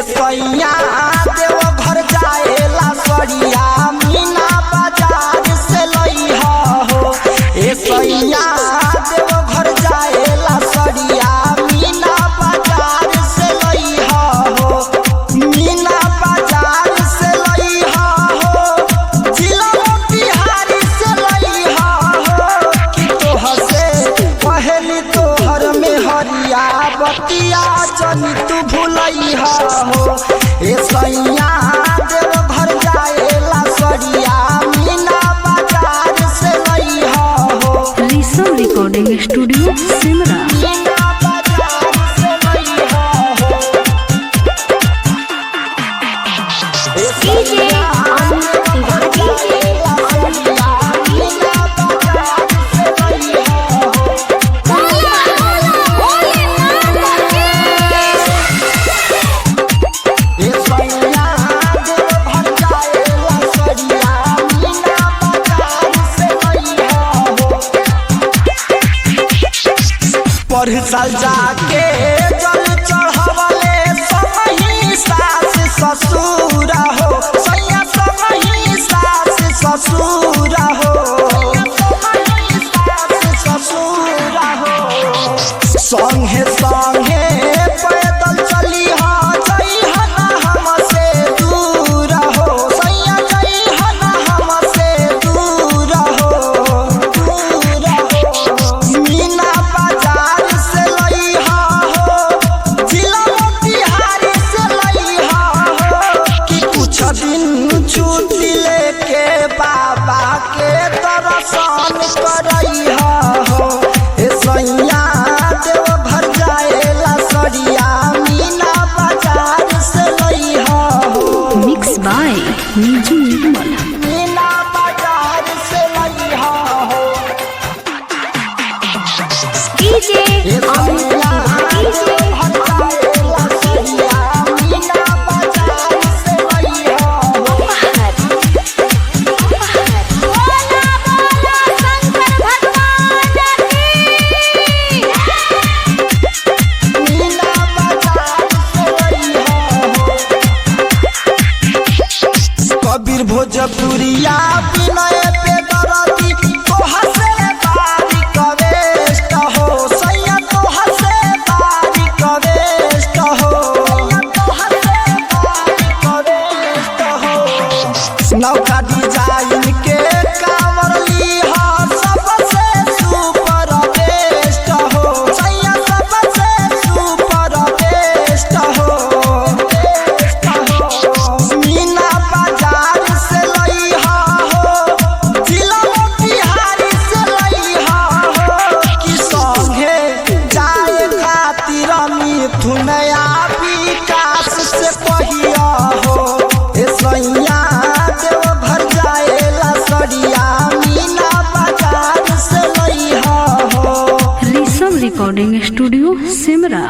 सैया देव घर जाएला सरिया मीना बाजार से लइहा हो। सैया देव घर जाएला सरिया मीना बाजार से लइहा हो। मीना बाजार से लइहा हो, जिला बिहारी से लइहा हो। कि तोहर से पहली तोहर में हरिया बतिया जनी तू भूलइहा हो। सैया देव घर जाएला सरिया मीना बाजार से लइहा हो। Rishabh recording studio Simra. मीना बाजार से लइहा हो। सैया देव घर जाएला सरिया मीना बाजार से लइहा हो। पर साल जाके जल चढ़ावले समही सास ससुर हो। सैया समही सास ससुर हो। संगे संगे पैदल चलिहा जइहा ना हमसे दूर हो। सैया जइहा ना हमसे दूर हो। मीना बाजार से लइहा हो, जिला बिहारी से लइहा हो। कि कुछ दिन छुट्टी लेके बाबा के दर्शन करइहा हो। सैया देव घर जाएला सरिया मीना बाजार से लइहा हो। मिक्स बाय नीजू निर्मल। मीना बाजार से लइहा हो। सैया देव घर जाएला सरिया मीना बाजार से लइहा हो। मीना बाजार से लइहा हो। कबीर भोजपुरिया विनय पे दरदी तोहर से बारी कवेष्ट हो। सैया तोहर से बारी कवेष्ट हो। नौका डिजाइन के कांवर लीहा सबसे सुपर बेस्ट हो। सैया सबसे सुपर बेस्ट हो। मीना बाजार से लइहा हो, जिला बिहारी से लइहा हो। कि संगे जाए खातिर मिथुनया विकास से पहिया हो। सैया देव घर जाएला सरिया मीना बाजार से लइहा हो। Rishabh recording studio Simra.